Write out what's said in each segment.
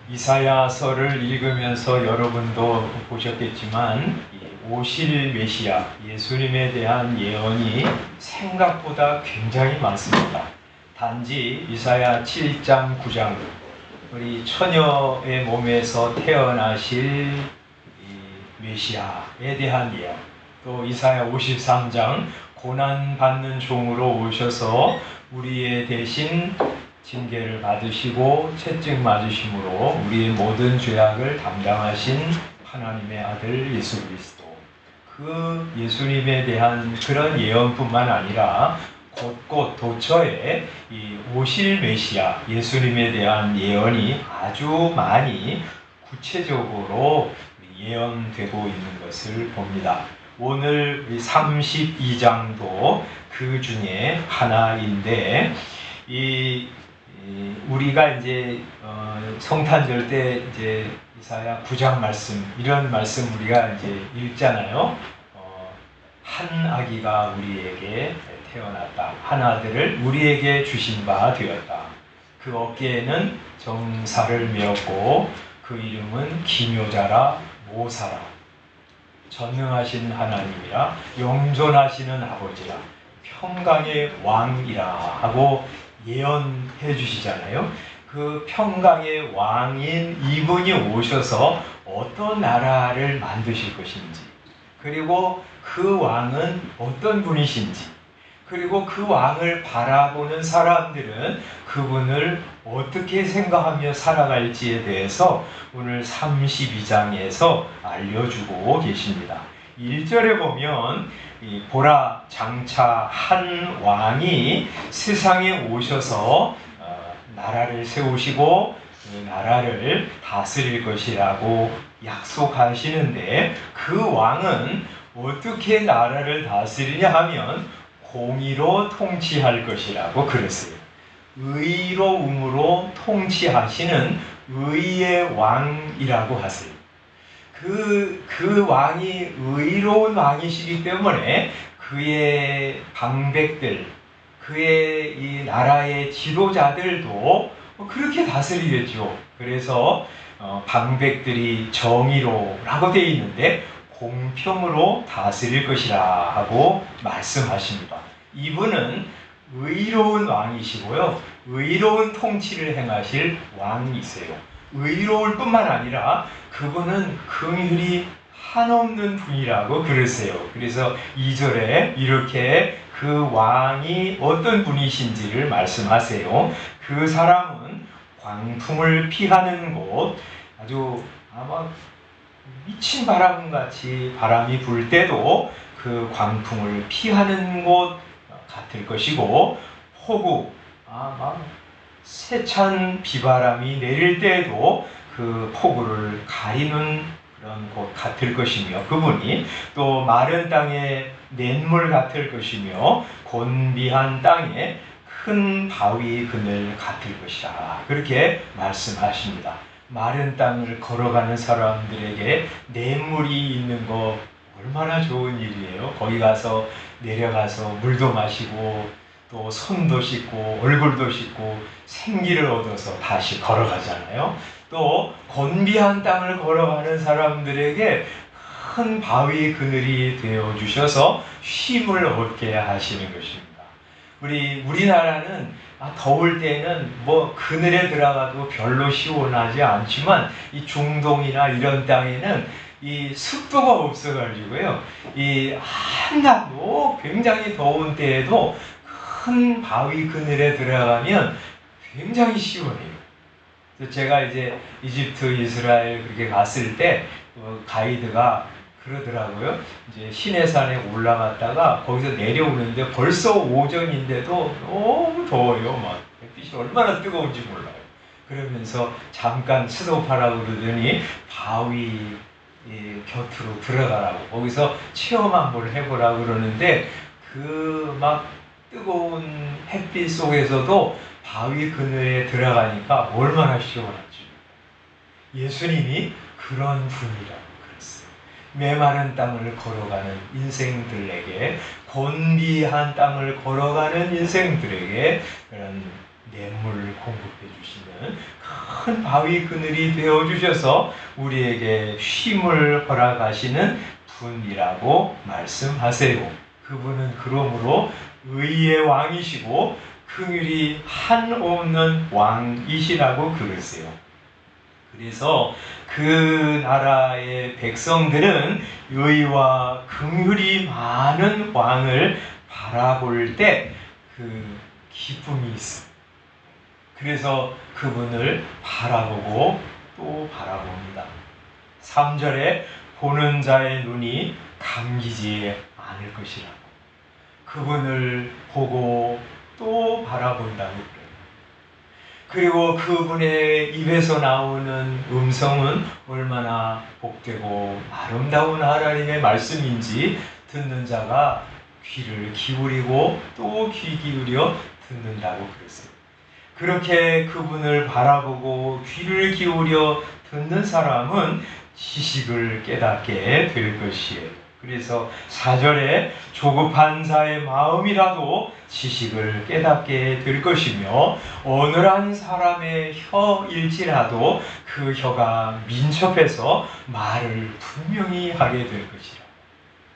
이사야서를 읽으면서 여러분도 보셨겠지만 오실 메시아 예수님에 대한 예언이 생각보다 굉장히 많습니다. 단지 이사야 7장 9장 우리 처녀의 몸에서 태어나실 메시아에 대한 예언, 또 이사야 53장 고난받는 종으로 오셔서 우리의 대신 징계를 받으시고 채찍 맞으심으로 우리의 모든 죄악을 담당하신 하나님의 아들 예수 그리스도, 그 예수님에 대한 그런 예언뿐만 아니라 곳곳 도처에 이 오실 메시아 예수님에 대한 예언이 아주 많이 구체적으로 예언되고 있는 것을 봅니다. 오늘 32장도 그 중에 하나인데, 우리가 이제 성탄절 때 이제 이사야 9장 말씀, 이런 말씀 우리가 이제 읽잖아요. 한 아기가 우리에게 태어났다. 한 아들을 우리에게 주신 바 되었다. 그 어깨에는 정사를 메었고 그 이름은 기묘자라 모사라, 전능하신 하나님이라 영존하시는 아버지라 평강의 왕이라 하고 예언해 주시잖아요. 그 평강의 왕인 이분이 오셔서 어떤 나라를 만드실 것인지, 그리고 그 왕은 어떤 분이신지, 그리고 그 왕을 바라보는 사람들은 그분을 어떻게 생각하며 살아갈지에 대해서 오늘 32장에서 알려주고 계십니다. 1절에 보면 보라, 장차 한 왕이 세상에 오셔서 나라를 세우시고 그 나라를 다스릴 것이라고 약속하시는데, 그 왕은 어떻게 나라를 다스리냐 하면 공의로 통치할 것이라고 그랬어요. 의로움으로 통치하시는 의의 왕이라고 하세요. 그 왕이 의로운 왕이시기 때문에 그의 방백들, 그의 이 나라의 지도자들도 그렇게 다스리겠죠. 그래서 방백들이 정의로라고 되어 있는데 공평으로 다스릴 것이라 하고 말씀하십니다. 이분은 의로운 왕이시고요, 의로운 통치를 행하실 왕이세요. 의로울 뿐만 아니라 그분은 긍휼이 한없는 분이라고 그러세요. 그래서 2절에 이렇게 그 왕이 어떤 분이신지를 말씀하세요. 그 사람은 광풍을 피하는 곳, 아주 아마 미친 바람같이 바람이 불 때도 그 광풍을 피하는 곳 같을 것이고, 폭우, 막 세찬 비바람이 내릴 때에도 그 폭우를 가리는 그런 곳 같을 것이며, 그분이 또 마른 땅에 냇물 같을 것이며 곤비한 땅에 큰 바위 그늘 같을 것이라, 그렇게 말씀하십니다. 마른 땅을 걸어가는 사람들에게 냇물이 있는 거 얼마나 좋은 일이에요. 거기 가서 내려가서 물도 마시고 또 손도 씻고 얼굴도 씻고 생기를 얻어서 다시 걸어가잖아요. 또 곤비한 땅을 걸어가는 사람들에게 큰 바위 그늘이 되어 주셔서 쉼을 얻게 하시는 것입니다. 우리나라는 더울 때는 뭐 그늘에 들어가도 별로 시원하지 않지만, 이 중동이나 이런 땅에는 이 습도가 없어가지고요, 이 한낮도 굉장히 더운 때에도 큰 바위 그늘에 들어가면 굉장히 시원해요. 그래서 제가 이제 이집트, 이스라엘 그렇게 갔을 때 가이드가 그러더라고요. 이제 시내산에 올라갔다가 거기서 내려오는데 벌써 오전인데도 너무 더워요. 막 햇빛이 얼마나 뜨거운지 몰라요. 그러면서 잠깐 스톱하라고 그러더니 바위 곁으로 들어가라고, 거기서 체험 한번 해보라고 그러는데, 그 막 뜨거운 햇빛 속에서도 바위 그늘에 들어가니까 얼마나 시원하지. 예수님이 그런 분이라고 그랬어요. 메마른 땅을 걸어가는 인생들에게, 곤비한 땅을 걸어가는 인생들에게 그런 냇물 공급해 주시는 큰 바위 그늘이 되어 주셔서 우리에게 쉼을 허락하시는 분이라고 말씀하세요. 그분은 그러므로 의의 왕이시고 긍휼이 한없는 왕이시라고 그러세요. 그래서 그 나라의 백성들은 의와 긍휼이 많은 왕을 바라볼 때 그 기쁨이 있어요. 그래서 그분을 바라보고 또 바라봅니다. 3절에 보는 자의 눈이 감기지 않을 것이라고. 그분을 보고 또 바라본다고 그래요. 그리고 그분의 입에서 나오는 음성은 얼마나 복되고 아름다운 하나님의 말씀인지 듣는 자가 귀를 기울이고 또 귀 기울여 듣는다고 그랬어요. 그렇게 그분을 바라보고 귀를 기울여 듣는 사람은 지식을 깨닫게 될 것이에요. 그래서 4절에 조급한 자의 마음이라도 지식을 깨닫게 될 것이며 어느한 사람의 혀일지라도 그 혀가 민첩해서 말을 분명히 하게 될 것이라.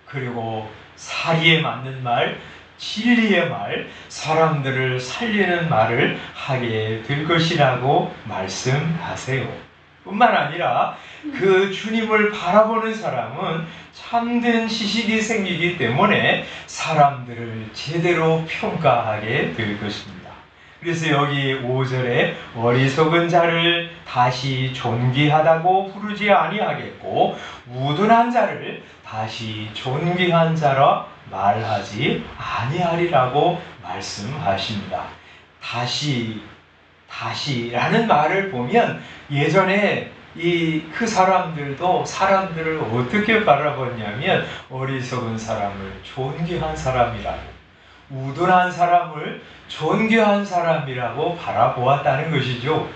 그리고 사리에 맞는 말, 진리의 말, 사람들을 살리는 말을 하게 될 것이라고 말씀하세요. 뿐만 아니라 그 주님을 바라보는 사람은 참된 지식이 생기기 때문에 사람들을 제대로 평가하게 될 것입니다. 그래서 여기 5절에 어리석은 자를 다시 존귀하다고 부르지 아니하겠고 우둔한 자를 다시 존귀한 자라 말하지 아니하리라고 말씀하십니다. 다시라는 말을 보면 예전에 그 사람들도 사람들을 어떻게 바라봤냐면 어리석은 사람을 존귀한 사람이라고, 우둔한 사람을 존귀한 사람이라고 바라보았다는 것이죠.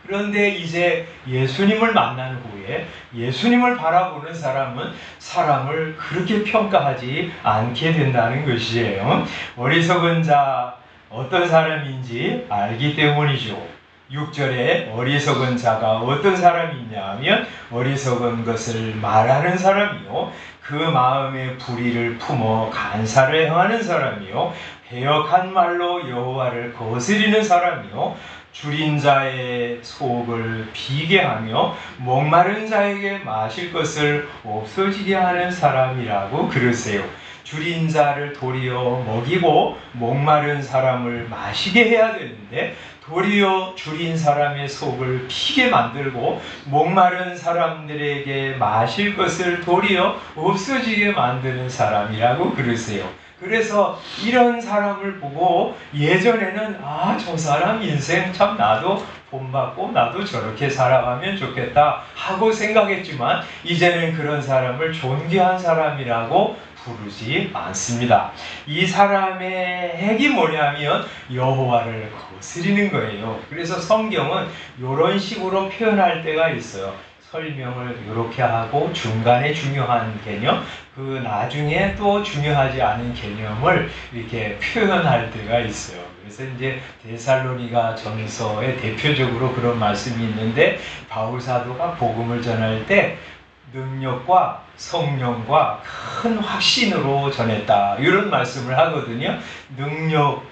그런데 이제 예수님을 만난 후에 예수님을 바라보는 사람은 사람을 그렇게 평가하지 않게 된다는 것이에요. 어리석은 자 어떤 사람인지 알기 때문이죠. 6절에 어리석은 자가 어떤 사람이냐 하면 어리석은 것을 말하는 사람이요 그 마음에 불의를 품어 간사를 행하는 사람이요 배역한 말로 여호와를 거스리는 사람이요 줄인 자의 속을 비게 하며 목마른 자에게 마실 것을 없어지게 하는 사람이라고 그러세요. 줄인 자를 도리어 먹이고 목마른 사람을 마시게 해야 되는데 도리어 줄인 사람의 속을 비게 만들고 목마른 사람들에게 마실 것을 도리어 없어지게 만드는 사람이라고 그러세요. 그래서 이런 사람을 보고 예전에는 저 사람 인생 참 나도 본받고 나도 저렇게 살아가면 좋겠다 하고 생각했지만 이제는 그런 사람을 존귀한 사람이라고 부르지 않습니다. 이 사람의 핵이 뭐냐면 여호와를 거스리는 거예요. 그래서 성경은 이런 식으로 표현할 때가 있어요. 설명을 이렇게 하고 중간에 중요한 개념, 그 나중에 또 중요하지 않은 개념을 이렇게 표현할 때가 있어요. 그래서 이제 데살로니가 전서에 대표적으로 그런 말씀이 있는데 바울 사도가 복음을 전할 때 능력과 성령과 큰 확신으로 전했다 이런 말씀을 하거든요. 능력,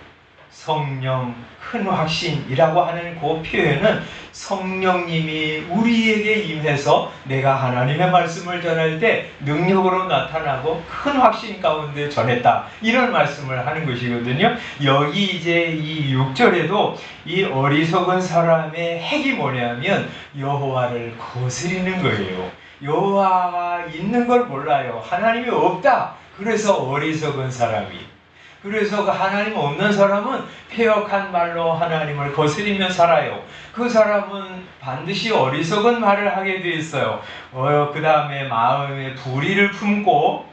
성령, 큰 확신이라고 하는 그 표현은 성령님이 우리에게 임해서 내가 하나님의 말씀을 전할 때 능력으로 나타나고 큰 확신 가운데 전했다 이런 말씀을 하는 것이거든요. 여기 이제 이 6절에도 이 어리석은 사람의 핵이 뭐냐면 여호와를 거스리는 거예요. 여호와가 있는 걸 몰라요. 하나님이 없다. 그래서 어리석은 사람이. 그래서 그 하나님 없는 사람은 패역한 말로 하나님을 거스리며 살아요. 그 사람은 반드시 어리석은 말을 하게 돼 있어요. 그 다음에 마음에 불의를 품고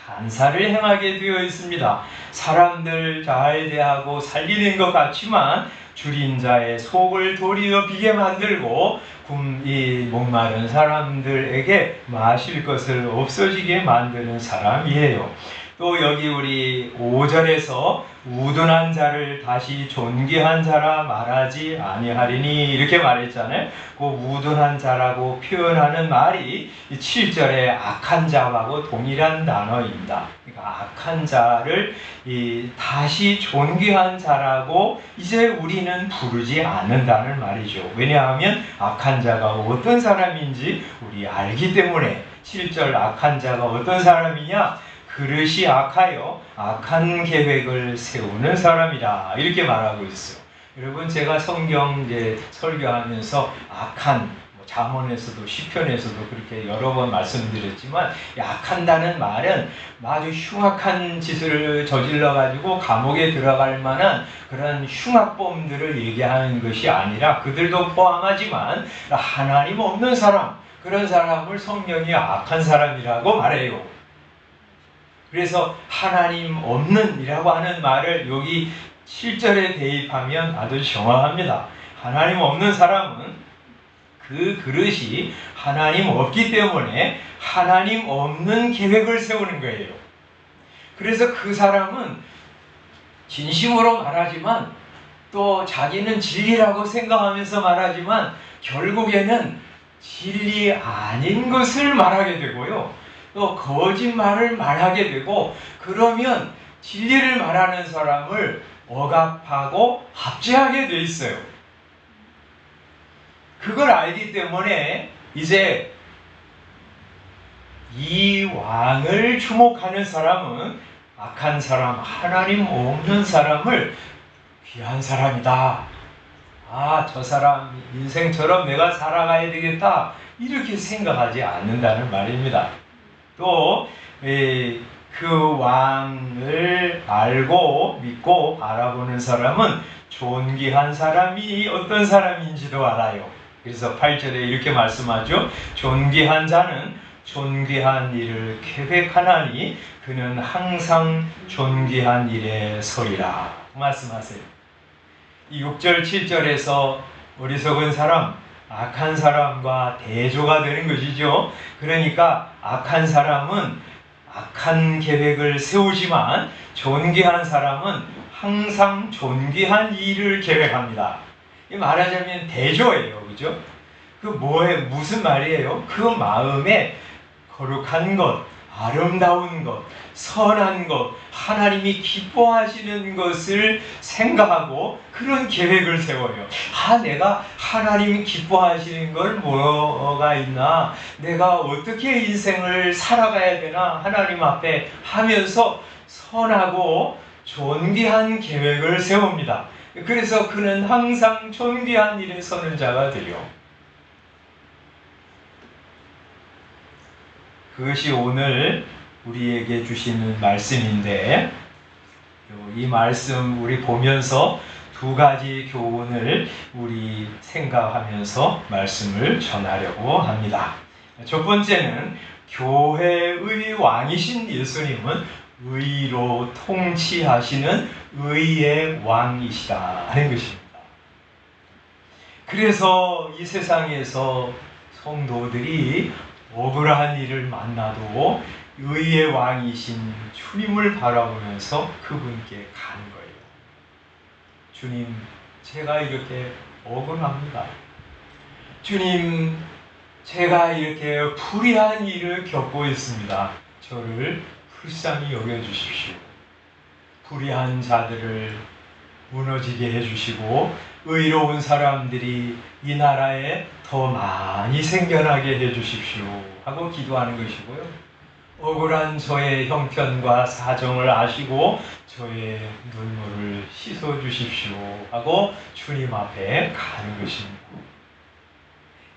간사를 행하게 되어 있습니다. 사람들 잘 대하고 살리는 것 같지만 줄인 자의 속을 도리어 비게 만들고 이 목마른 사람들에게 마실 것을 없어지게 만드는 사람이에요. 또 여기 우리 5절에서 우둔한 자를 다시 존귀한 자라 말하지 아니하리니 이렇게 말했잖아요. 그 우둔한 자라고 표현하는 말이 7절에 악한 자하고 동일한 단어입니다. 그러니까 악한 자를 다시 존귀한 자라고 이제 우리는 부르지 않는다는 말이죠. 왜냐하면 악한 자가 어떤 사람인지 우리 알기 때문에. 7절 악한 자가 어떤 사람이냐? 그릇이 악하여 악한 계획을 세우는 사람이다. 이렇게 말하고 있어요. 여러분, 제가 성경 설교하면서 악한, 잠언에서도 시편에서도 그렇게 여러 번 말씀드렸지만, 악한다는 말은 아주 흉악한 짓을 저질러 가지고 감옥에 들어갈 만한 그런 흉악범들을 얘기하는 것이 아니라, 그들도 포함하지만 하나님 없는 사람, 그런 사람을 성경이 악한 사람이라고 말해요. 그래서 하나님 없는 이라고 하는 말을 여기 7절에 대입하면 아주 정확합니다. 하나님 없는 사람은 그 그릇이 하나님 없기 때문에 하나님 없는 계획을 세우는 거예요. 그래서 그 사람은 진심으로 말하지만 또 자기는 진리라고 생각하면서 말하지만 결국에는 진리 아닌 것을 말하게 되고요. 또 거짓말을 말하게 되고, 그러면 진리를 말하는 사람을 억압하고 압제하게 돼 있어요. 그걸 알기 때문에 이제 이 왕을 주목하는 사람은 악한 사람, 하나님 없는 사람을 귀한 사람이다. 아, 저 사람 인생처럼 내가 살아가야 되겠다. 이렇게 생각하지 않는다는 말입니다. 또 그 왕을 알고 믿고 바라보는 사람은 존귀한 사람이 어떤 사람인지도 알아요. 그래서 8절에 이렇게 말씀하죠. 존귀한 자는 존귀한 일을 계획하나니 그는 항상 존귀한 일에 서리라 말씀하세요. 이 6절 7절에서 어리석은 사람, 악한 사람과 대조가 되는 것이죠. 그러니까 악한 사람은 악한 계획을 세우지만 존귀한 사람은 항상 존귀한 일을 계획합니다. 말하자면 대조예요. 그죠? 무슨 말이에요? 그 마음에 거룩한 것, 아름다운 것, 선한 것, 하나님이 기뻐하시는 것을 생각하고 그런 계획을 세워요. 내가 하나님이 기뻐하시는 걸 뭐가 있나? 내가 어떻게 인생을 살아가야 되나? 하나님 앞에 하면서 선하고 존귀한 계획을 세웁니다. 그래서 그는 항상 존귀한 일에 서는 자가 되요. 그것이 오늘 우리에게 주시는 말씀인데, 이 말씀 우리 보면서 두 가지 교훈을 우리 생각하면서 말씀을 전하려고 합니다. 첫 번째는 교회의 왕이신 예수님은 의로 통치하시는 의의 왕이시다 하는 것입니다. 그래서 이 세상에서 성도들이 억울한 일을 만나도 의의 왕이신 주님을 바라보면서 그분께 가는 거예요. 주님, 제가 이렇게 억울합니다. 주님, 제가 이렇게 불의한 일을 겪고 있습니다. 저를 불쌍히 여겨주십시오. 불의한 자들을 무너지게 해주시고 의로운 사람들이 이 나라에 더 많이 생겨나게 해주십시오 하고 기도하는 것이고요. 억울한 저의 형편과 사정을 아시고 저의 눈물을 씻어주십시오 하고 주님 앞에 가는 것입니다.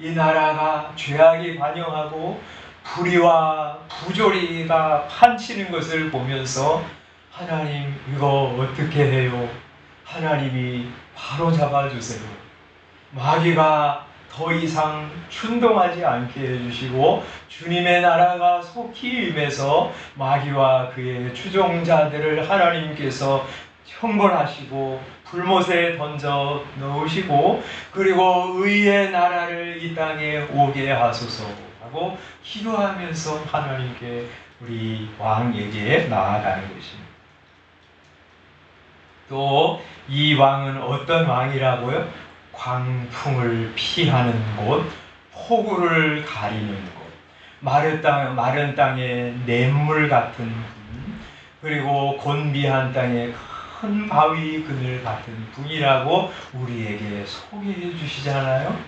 이 나라가 죄악이 반영하고 불의와 부조리가 판치는 것을 보면서 하나님, 이거 어떻게 해요? 하나님이 바로 잡아주세요. 마귀가 더 이상 충동하지 않게 해주시고 주님의 나라가 속히 임해서 마귀와 그의 추종자들을 하나님께서 형벌하시고 불못에 던져 넣으시고 그리고 의의 나라를 이 땅에 오게 하소서 하고 기도하면서 하나님께 우리 왕에게 나아가는 것입니다. 또 이 왕은 어떤 왕이라고요? 광풍을 피하는 곳, 폭우를 가리는 곳, 마른 땅에 냇물 같은 분, 그리고 곤비한 땅에 큰 바위 그늘 같은 분이라고 우리에게 소개해 주시잖아요.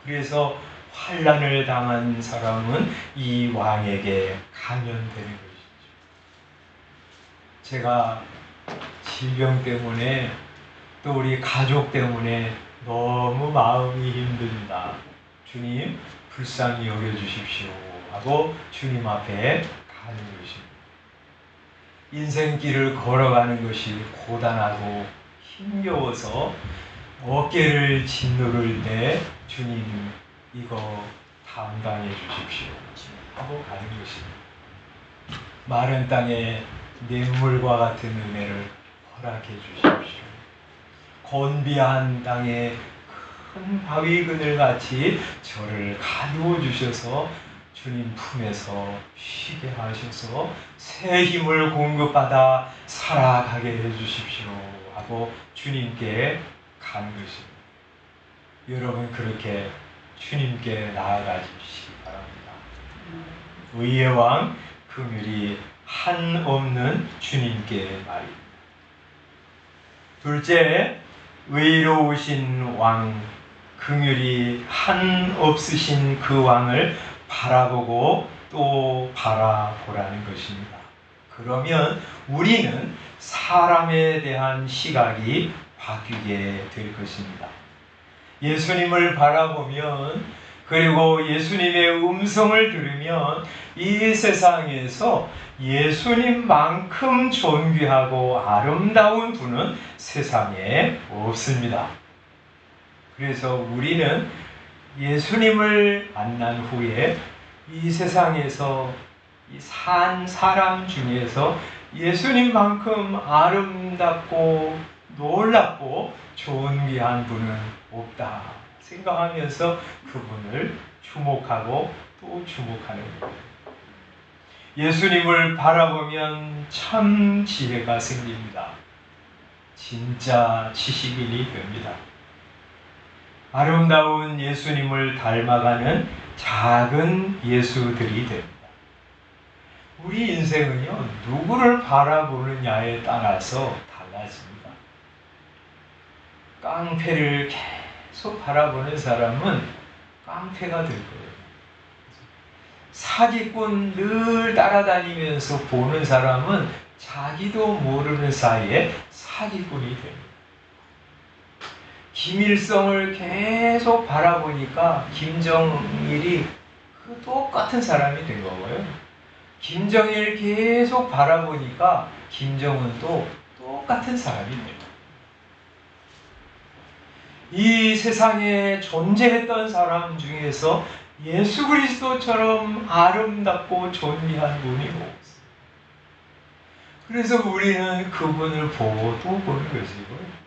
그래서 환난을 당한 사람은 이 왕에게 감염되는 것이죠. 제가 질병 때문에 또 우리 가족 때문에 너무 마음이 힘듭니다. 주님 불쌍히 여겨주십시오 하고 주님 앞에 가는 것입니다. 인생길을 걸어가는 것이 고단하고 힘겨워서 어깨를 짓누를 때 주님 이거 담당해 주십시오 하고 가는 것입니다. 마른 땅에 냇물과 같은 은혜를 허락해 주십시오. 곤비한 땅에 큰 바위 그늘같이 저를 가두어 주셔서 주님 품에서 쉬게 하셔서 새 힘을 공급받아 살아가게 해주십시오 하고 주님께 가는 것입니다. 여러분 그렇게 주님께 나아가시기 바랍니다. 의의 왕 긍휼이 한없는 주님께 말입니다. 둘째, 의로우신 왕 긍휼이 한없으신 그 왕을 바라보고 또 바라보라는 것입니다. 그러면 우리는 사람에 대한 시각이 바뀌게 될 것입니다. 예수님을 바라보면, 그리고 예수님의 음성을 들으면 이 세상에서 예수님만큼 존귀하고 아름다운 분은 세상에 없습니다. 그래서 우리는 예수님을 만난 후에 이 세상에서 산 사람 중에서 예수님만큼 아름답고 놀랍고 존귀한 분은 없다 생각하면서 그분을 주목하고 또 주목하는 거예요. 예수님을 바라보면 참 지혜가 생깁니다. 진짜 지식인이 됩니다. 아름다운 예수님을 닮아가는 작은 예수들이 됩니다. 우리 인생은요, 누구를 바라보느냐에 따라서 달라집니다. 깡패를 계속 바라보는 사람은 깡패가 될 거예요. 사기꾼 늘 따라다니면서 보는 사람은 자기도 모르는 사이에 사기꾼이 됩니다. 김일성을 계속 바라보니까 김정일이 그 똑같은 사람이 된 거고요. 김정일 계속 바라보니까 김정은도 똑같은 사람이 됩니다. 이 세상에 존재했던 사람 중에서 예수 그리스도처럼 아름답고 존귀한 분이 없어요. 그래서 우리는 그분을 보고 또 보는 것이고요.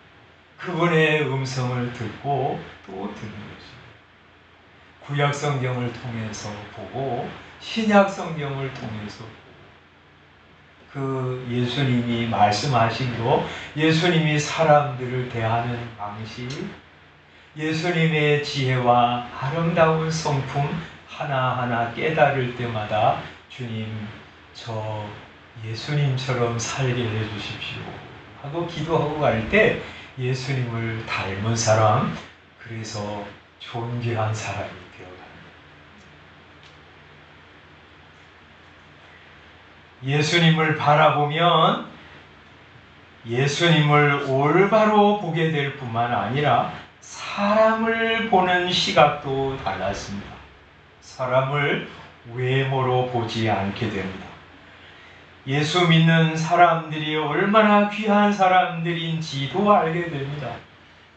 그분의 음성을 듣고 또 듣는 것입니다. 구약 성경을 통해서 보고 신약 성경을 통해서 보고 그 예수님이 말씀하신 거, 예수님이 사람들을 대하는 방식, 예수님의 지혜와 아름다운 성품 하나하나 깨달을 때마다 주님, 저 예수님처럼 살게 해주십시오 하고 기도하고 갈 때 예수님을 닮은 사람, 그래서 존귀한 사람이 되어갑니다. 예수님을 바라보면 예수님을 올바로 보게 될 뿐만 아니라 사람을 보는 시각도 달랐습니다. 사람을 외모로 보지 않게 됩니다. 예수 믿는 사람들이 얼마나 귀한 사람들인지도 알게 됩니다.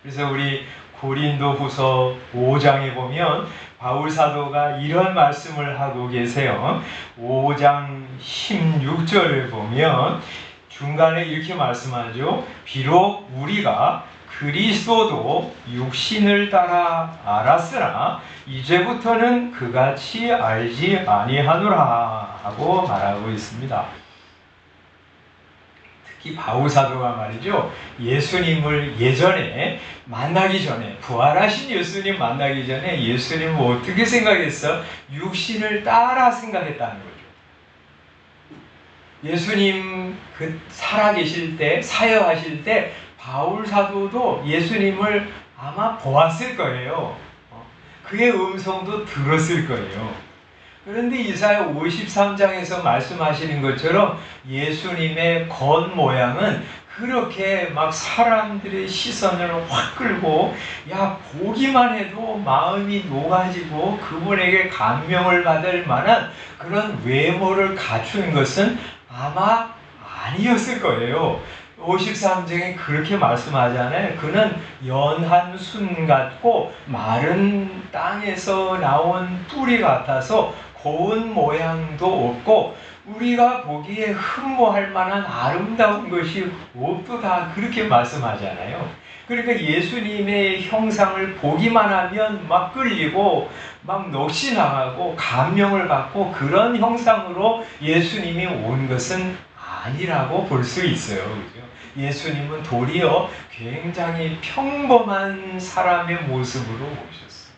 그래서 우리 고린도후서 5장에 보면 바울 사도가 이런 말씀을 하고 계세요. 5장 16절을 보면 중간에 이렇게 말씀하죠. 비록 우리가 그리스도도 육신을 따라 알았으나 이제부터는 그같이 알지 아니하노라 하고 말하고 있습니다. 특히 바울 사도가 말이죠. 예수님을 예전에 만나기 전에, 부활하신 예수님 만나기 전에 예수님을 어떻게 생각했어? 육신을 따라 생각했다는 거죠. 예수님 살아계실 때, 사역하실 때 바울 사도도 예수님을 아마 보았을 거예요. 그의 음성도 들었을 거예요. 그런데 이사야 53장에서 말씀하시는 것처럼 예수님의 겉모양은 그렇게 막 사람들의 시선을 확 끌고, 야, 보기만 해도 마음이 녹아지고 그분에게 감명을 받을 만한 그런 외모를 갖춘 것은 아마 아니었을 거예요. 53장에 그렇게 말씀하잖아요. 그는 연한 순 같고 마른 땅에서 나온 뿌리 같아서 고운 모양도 없고 우리가 보기에 흠모할 만한 아름다운 것이 없도다, 그렇게 말씀하잖아요. 그러니까 예수님의 형상을 보기만 하면 막 끌리고 막 넋이 나가고 감명을 받고 그런 형상으로 예수님이 온 것은 아니라고 볼 수 있어요. 그죠? 예수님은 도리어 굉장히 평범한 사람의 모습으로 오셨어요.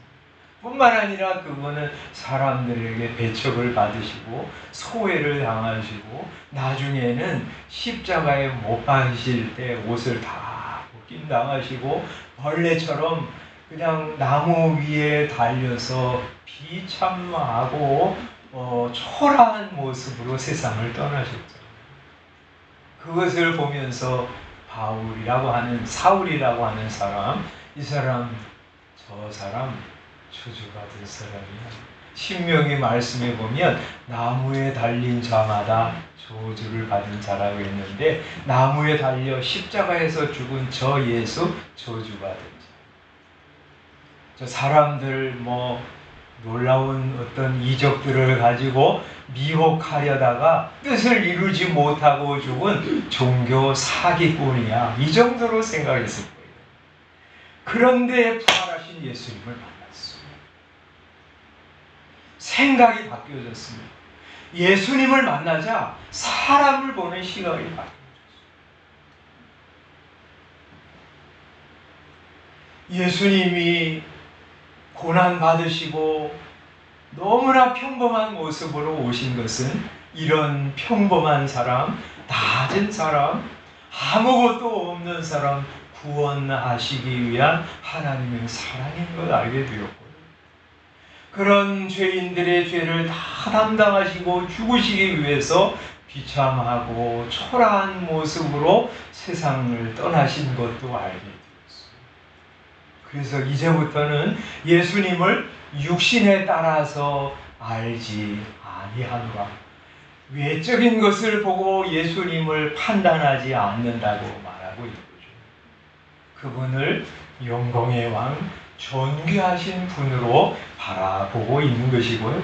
뿐만 아니라 그분은 사람들에게 배척을 받으시고 소외를 당하시고 나중에는 십자가에 못 박히실 때 옷을 다 벗김당하시고 벌레처럼 그냥 나무 위에 달려서 비참하고 초라한 모습으로 세상을 떠나셨죠. 그것을 보면서 바울이라고 하는, 사울이라고 하는 사람, 이 사람, 저 사람 저주받은 사람이야. 신명의 말씀에 보면 나무에 달린 자마다 저주를 받은 자라고 했는데, 나무에 달려 십자가에서 죽은 저 예수 저주받은 자. 저 사람들 놀라운 어떤 이적들을 가지고 미혹하려다가 뜻을 이루지 못하고 죽은 종교 사기꾼이야, 이 정도로 생각했을 거예요. 그런데 부활하신 예수님을 만났어요. 생각이 바뀌어졌습니다. 예수님을 만나자 사람을 보는 시각이 바뀌어졌어요. 예수님이 고난받으시고 너무나 평범한 모습으로 오신 것은 이런 평범한 사람, 낮은 사람, 아무것도 없는 사람 구원하시기 위한 하나님의 사랑인 걸 알게 되었고요. 그런 죄인들의 죄를 다 담당하시고 죽으시기 위해서 비참하고 초라한 모습으로 세상을 떠나신 것도 알게 되었습니다. 그래서 이제부터는 예수님을 육신에 따라서 알지 아니하노라. 외적인 것을 보고 예수님을 판단하지 않는다고 말하고 있는 거죠. 그분을 영광의 왕, 존귀하신 분으로 바라보고 있는 것이고요.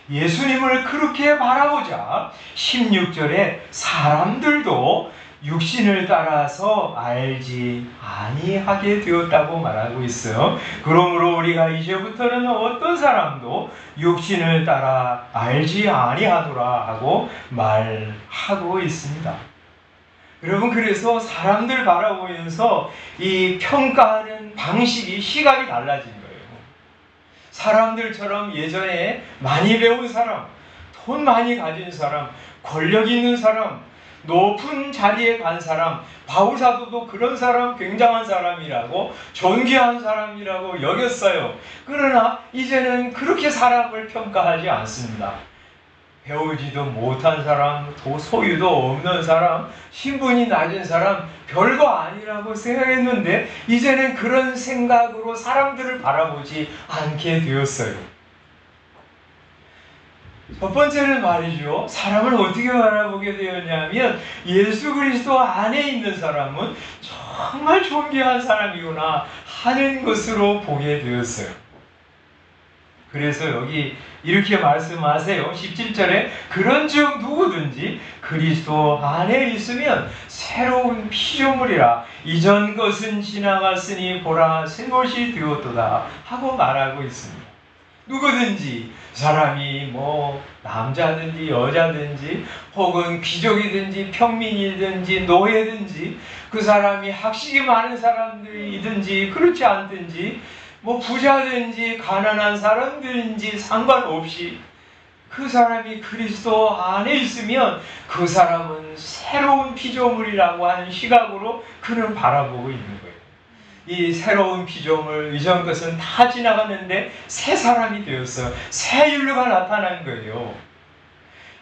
예수님을 그렇게 바라보자 16절에 사람들도 육신을 따라서 알지 아니하게 되었다고 말하고 있어요. 그러므로 우리가 이제부터는 어떤 사람도 육신을 따라 알지 아니하노라 하고 말하고 있습니다. 여러분, 그래서 사람들 바라보면서 이 평가하는 방식이, 시각이 달라진 거예요. 사람들처럼 예전에 많이 배운 사람, 돈 많이 가진 사람, 권력 있는 사람, 높은 자리에 간 사람, 바울 사도도 그런 사람, 굉장한 사람이라고, 존귀한 사람이라고 여겼어요. 그러나 이제는 그렇게 사람을 평가하지 않습니다. 배우지도 못한 사람, 소유도 없는 사람, 신분이 낮은 사람, 별거 아니라고 생각했는데 이제는 그런 생각으로 사람들을 바라보지 않게 되었어요. 첫 번째는 말이죠, 사람을 어떻게 바라보게 되었냐면 예수 그리스도 안에 있는 사람은 정말 존귀한 사람이구나 하는 것으로 보게 되었어요. 그래서 여기 이렇게 말씀하세요. 17절에 그런즉 누구든지 그리스도 안에 있으면 새로운 피조물이라 이전 것은 지나갔으니 보라 새 것이 되었도다 하고 말하고 있습니다. 누구든지 사람이 뭐 남자든지 여자든지 혹은 귀족이든지 평민이든지 노예든지 그 사람이 학식이 많은 사람들이든지 그렇지 않든지 뭐 부자든지 가난한 사람들인지 상관없이 그 사람이 그리스도 안에 있으면 그 사람은 새로운 피조물이라고 하는 시각으로 그는 바라보고 있는 거예요. 이 새로운 피조물, 이전 것은 다 지나갔는데 새 사람이 되었어요. 새 인류가 나타난 거예요.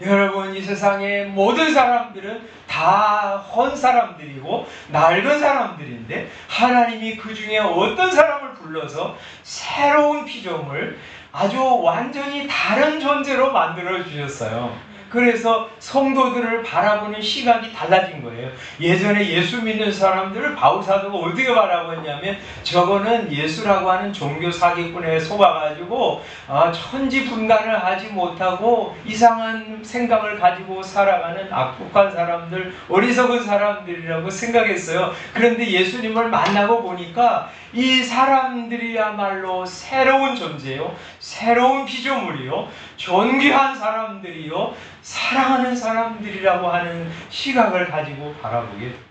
여러분, 이 세상의 모든 사람들은 다 헌 사람들이고 낡은 사람들인데 하나님이 그 중에 어떤 사람을 불러서 새로운 피조물, 아주 완전히 다른 존재로 만들어 주셨어요. 그래서 성도들을 바라보는 시각이 달라진 거예요. 예전에 예수 믿는 사람들을 바울사도가 어떻게 바라봤냐면 저거는 예수라고 하는 종교 사기꾼에 속아가지고 천지분간을 하지 못하고 이상한 생각을 가지고 살아가는 악독한 사람들, 어리석은 사람들이라고 생각했어요. 그런데 예수님을 만나고 보니까 이 사람들이야말로 새로운 존재요, 새로운 피조물이요, 존귀한 사람들이요, 사랑하는 사람들이라고 하는 시각을 가지고 바라보게 됩니다.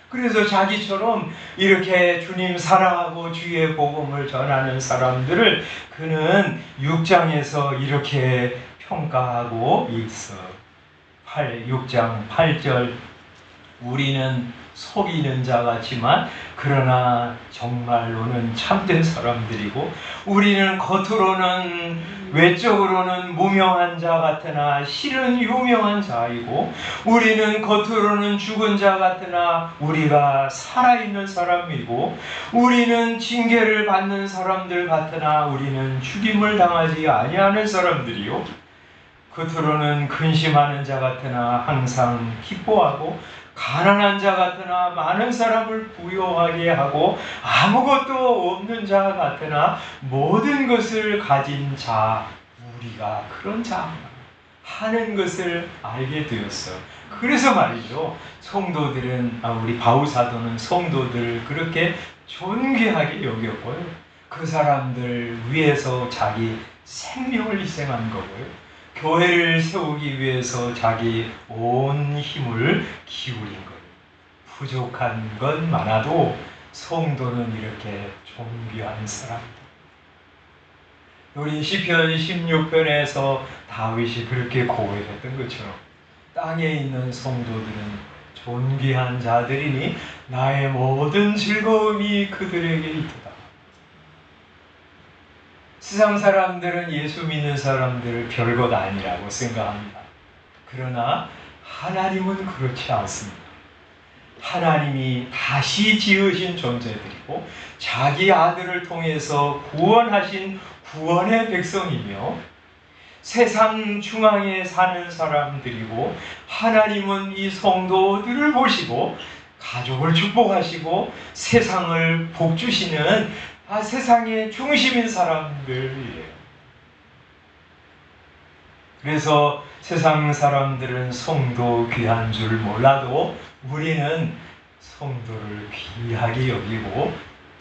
그래서 자기처럼 이렇게 주님 사랑하고 주의 복음을 전하는 사람들을 그는 6장에서 이렇게 평가하고 있어. 6장 8절 우리는 속이는 자 같지만 그러나 정말로는 참된 사람들이고 우리는 겉으로는 외적으로는 무명한 자 같으나 실은 유명한 자이고 우리는 겉으로는 죽은 자 같으나 우리가 살아있는 사람이고 우리는 징계를 받는 사람들 같으나 우리는 죽임을 당하지 아니하는 사람들이요 겉으로는 근심하는 자 같으나 항상 기뻐하고 가난한 자 같으나 많은 사람을 부유하게 하고 아무것도 없는 자 같으나 모든 것을 가진 자, 우리가 그런 자 하는 것을 알게 되었어. 그래서 말이죠, 성도들은 우리 바울사도는 성도들을 그렇게 존귀하게 여겼고요, 그 사람들 위해서 자기 생명을 희생한 거고요, 교회를 세우기 위해서 자기 온 힘을 기울인 거예요. 부족한 건 많아도 성도는 이렇게 존귀한 사람들. 우리 시편 16편에서 다윗이 그렇게 고백했던 것처럼 땅에 있는 성도들은 존귀한 자들이니 나의 모든 즐거움이 그들에게 있도다. 세상 사람들은 예수 믿는 사람들을 별것 아니라고 생각합니다. 그러나 하나님은 그렇지 않습니다. 하나님이 다시 지으신 존재들이고 자기 아들을 통해서 구원하신 구원의 백성이며 세상 중앙에 사는 사람들이고 하나님은 이 성도들을 보시고 가족을 축복하시고 세상을 복주시는 세상의 중심인 사람들이에요. 그래서 세상 사람들은 성도 귀한 줄 몰라도 우리는 성도를 귀하게 여기고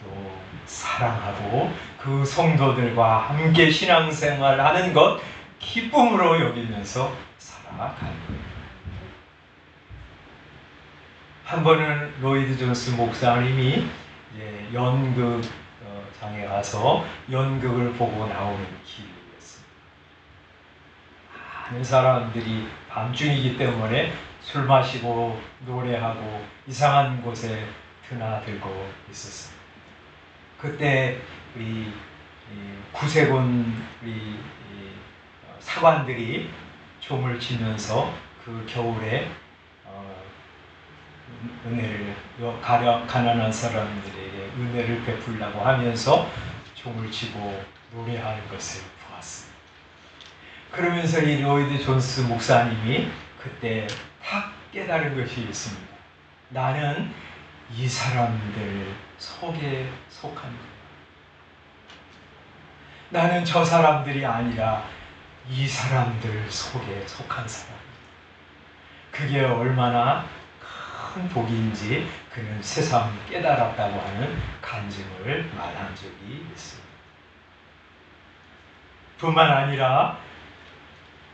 또 사랑하고 그 성도들과 함께 신앙생활하는 것 기쁨으로 여기면서 살아가는 거예요. 한 번은 로이드 존스 목사님이 연극장에 가서 연극을 보고 나오는 길이었습니다. 많은 사람들이 밤중이기 때문에 술 마시고 노래하고 이상한 곳에 드나들고 있었습니다. 그때 우리 구세군 우리 사관들이 종을 치면서 그 겨울에 은혜를 가난한 사람들에게 은혜를 베풀려고 하면서 종을 치고 노래하는 것을 보았습니다. 그러면서 이 로이드 존스 목사님이 그때 탁 깨달은 것이 있습니다. 나는 이 사람들 속에 속한 거예요. 나는 저 사람들이 아니라 이 사람들 속에 속한 사람. 그게 얼마나 큰 복인지 그는 새삼 깨달았다고 하는 간증을 말한 적이 있습니다. 뿐만 아니라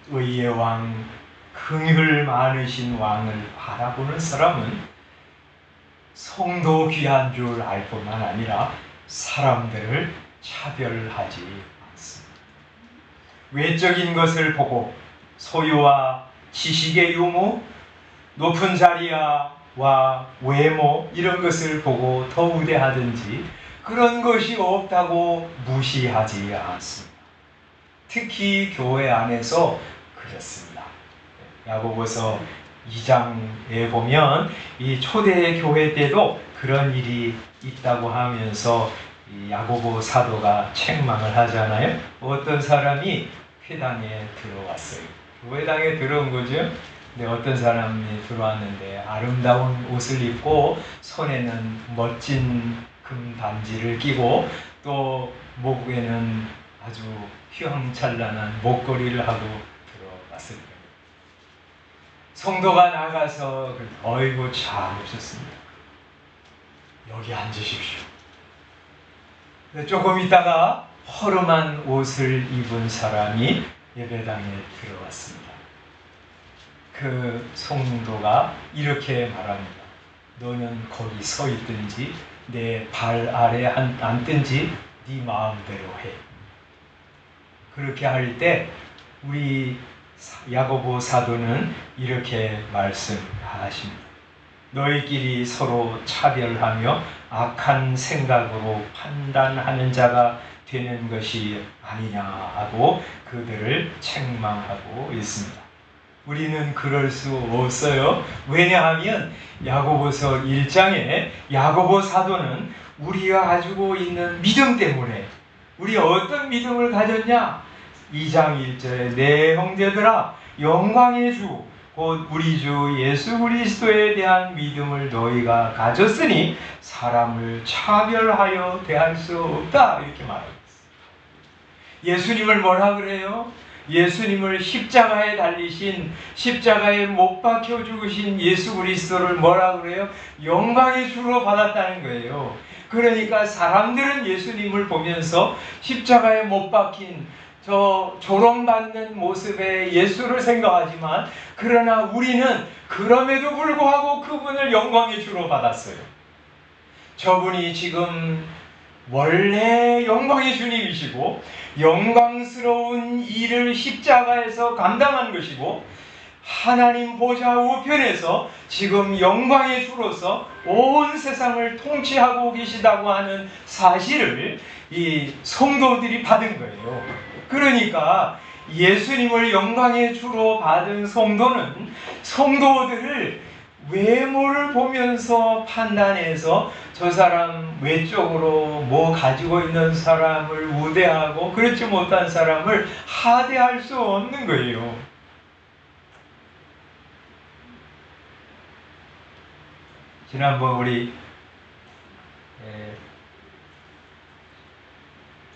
의의 왕, 긍휼 많으신 왕을 바라보는 사람은 성도 귀한 줄 알 뿐만 아니라 사람들을 차별하지 않습니다. 외적인 것을 보고 소유와 지식의 유무, 높은 자리와 외모 이런 것을 보고 더 우대하든지 그런 것이 없다고 무시하지 않습니다. 특히 교회 안에서 그렇습니다. 야고보서 2장에 보면 이 초대 교회 때도 그런 일이 있다고 하면서 이 야고보 사도가 책망을 하잖아요. 어떤 사람이 회당에 들어왔어요. 교회당에 들어온 거죠. 근데 어떤 사람이 들어왔는데 아름다운 옷을 입고 손에는 멋진 금 반지를 끼고 또 목에는 아주 휘황찬란한 목걸이를 하고 들어왔을 거예요. 성도가 나가서 어이구 참 오셨습니다. 여기 앉으십시오. 조금 있다가 허름한 옷을 입은 사람이 예배당에 들어왔습니다. 그 성도가 이렇게 말합니다. 너는 거기 서 있든지 내 발 아래 앉든지 네 마음대로 해. 그렇게 할 때 우리 야고보 사도는 이렇게 말씀하십니다. 너희끼리 서로 차별하며 악한 생각으로 판단하는 자가 되는 것이 아니냐 하고 그들을 책망하고 있습니다. 우리는 그럴 수 없어요. 왜냐하면 야고보서 1장에 야고보 사도는 우리가 가지고 있는 믿음 때문에 우리 어떤 믿음을 가졌냐? 2장 1절에 내 형제들아 영광의 주 곧 우리 주 예수 그리스도에 대한 믿음을 너희가 가졌으니 사람을 차별하여 대할 수 없다 이렇게 말하고 있어요. 예수님을 뭐라 그래요? 예수님을 십자가에 달리신 십자가에 못 박혀 죽으신 예수 그리스도를 뭐라 그래요? 영광의 주로 받았다는 거예요. 그러니까 사람들은 예수님을 보면서 십자가에 못 박힌 저 조롱받는 모습의 예수를 생각하지만 그러나 우리는 그럼에도 불구하고 그분을 영광의 주로 받았어요. 저분이 지금 원래 영광의 주님이시고 영광스러운 일을 십자가에서 감당한 것이고 하나님 보좌 우편에서 지금 영광의 주로서 온 세상을 통치하고 계시다고 하는 사실을 이 성도들이 받은 거예요. 그러니까 예수님을 영광의 주로 받은 성도는 성도들을 외모를 보면서 판단해서 저 사람 외적으로 뭐 가지고 있는 사람을 우대하고 그렇지 못한 사람을 하대할 수 없는 거예요. 지난번 우리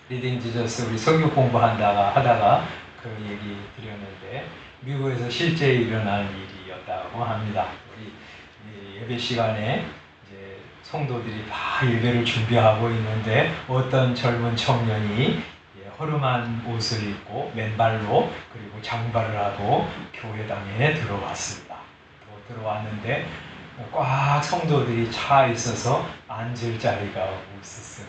리딩 지저스 우리 성경 공부하다가 그 얘기 드렸는데 미국에서 실제 일어난 일이었다고 합니다. 우리 예배 시간에 이제 성도들이 다 예배를 준비하고 있는데 어떤 젊은 청년이 허름한 옷을 입고 맨발로 그리고 장발을 하고 교회당에 들어왔습니다. 들어왔는데 꽉 성도들이 차 있어서 앉을 자리가 없었어요.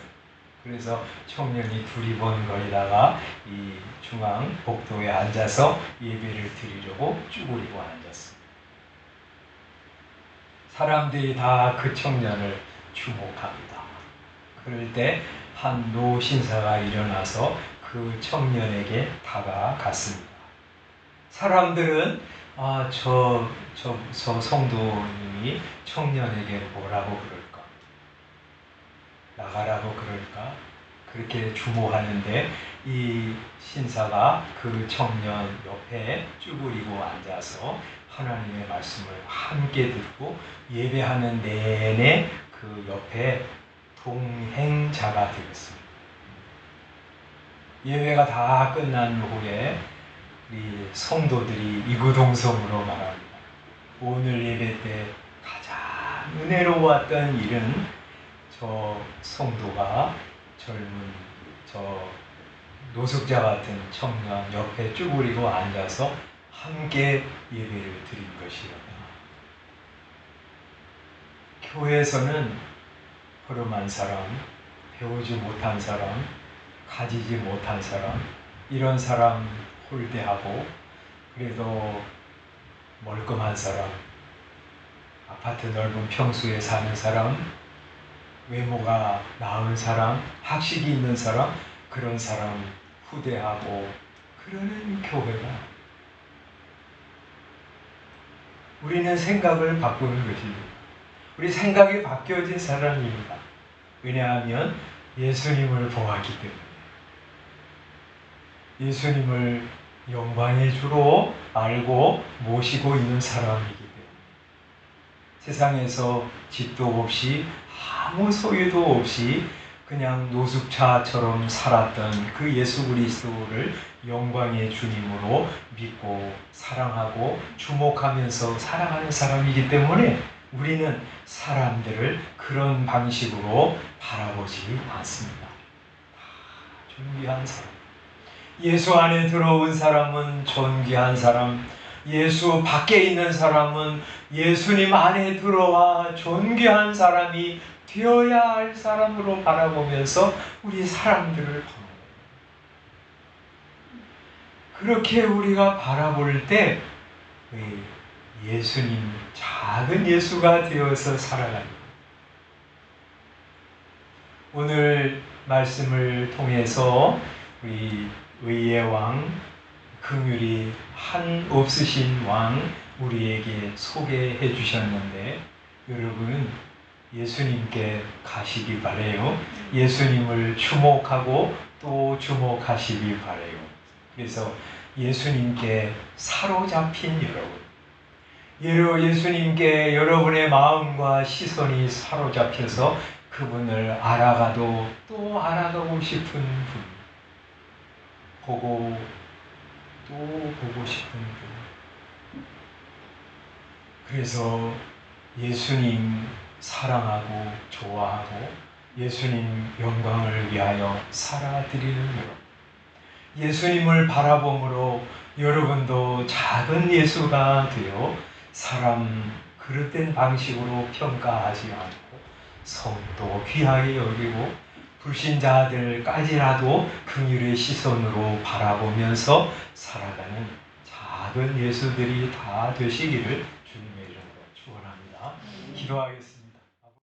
그래서 청년이 두리번거리다가 이 중앙 복도에 앉아서 예배를 드리려고 쭈그리고 앉았습니다. 사람들이 다 그 청년을 주목합니다. 그럴 때 한 노신사가 일어나서 그 청년에게 다가갔습니다. 사람들은 저 성도님이 청년에게 뭐라고 그럴까? 나가라고 그럴까? 그렇게 주목하는데 이 신사가 그 청년 옆에 쭈그리고 앉아서 하나님의 말씀을 함께 듣고 예배하는 내내 그 옆에 동행자가 되었습니다. 예배가 다 끝난 후에 우리 성도들이 이구동성으로 말합니다. 오늘 예배 때 가장 은혜로웠던 일은 저 성도가 젊은 저 노숙자 같은 청년 옆에 쭈그리고 앉아서 함께 예배를 드린 것이로다. 교회에서는 허름한 사람, 배우지 못한 사람, 가지지 못한 사람, 이런 사람 홀대하고, 그래도 멀끔한 사람, 아파트 넓은 평수에 사는 사람, 외모가 나은 사람, 학식이 있는 사람, 그런 사람 후대하고 그러는 교회가, 우리는 생각을 바꾸는 것입니다. 우리 생각이 바뀌어진 사람입니다. 왜냐하면 예수님을 보았기 때문에, 예수님을 영광의 주로 알고 모시고 있는 사람이기 때문에, 세상에서 집도 없이 아무 소유도 없이 그냥 노숙자처럼 살았던 그 예수 그리스도를 영광의 주님으로 믿고 사랑하고 주목하면서 살아가는 사람이기 때문에 우리는 사람들을 그런 방식으로 바라보지 않습니다. 존귀한 사람, 예수 안에 들어온 사람은 존귀한 사람, 예수 밖에 있는 사람은 예수님 안에 들어와 존귀한 사람이 되어야 할 사람으로 바라보면서 우리 사람들을 바라봅니다. 그렇게 우리가 바라볼 때 예수님, 작은 예수가 되어서 살아갑니다. 오늘 말씀을 통해서 우리 의의 왕, 긍휼이 한없으신 왕 우리에게 소개해 주셨는데, 여러분 예수님께 가시기 바래요. 예수님을 주목하고 또 주목하시기 바래요. 그래서 예수님께 사로잡힌 여러분, 예수님께 여러분의 마음과 시선이 사로잡혀서 그분을 알아가도 또 알아가고 싶은 분, 보고 또 보고 싶은 분, 그래서 예수님 사랑하고 좋아하고 예수님 영광을 위하여 살아드리는 여러분, 예수님을 바라봄으로 여러분도 작은 예수가 되어 사람 그릇된 방식으로 평가하지 않고 성도 귀하게 여기고 불신자들까지라도 긍휼의 시선으로 바라보면서 살아가는 작은 예수들이 다 되시기를 주님의 이름으로 축원합니다. 기도하겠습니다.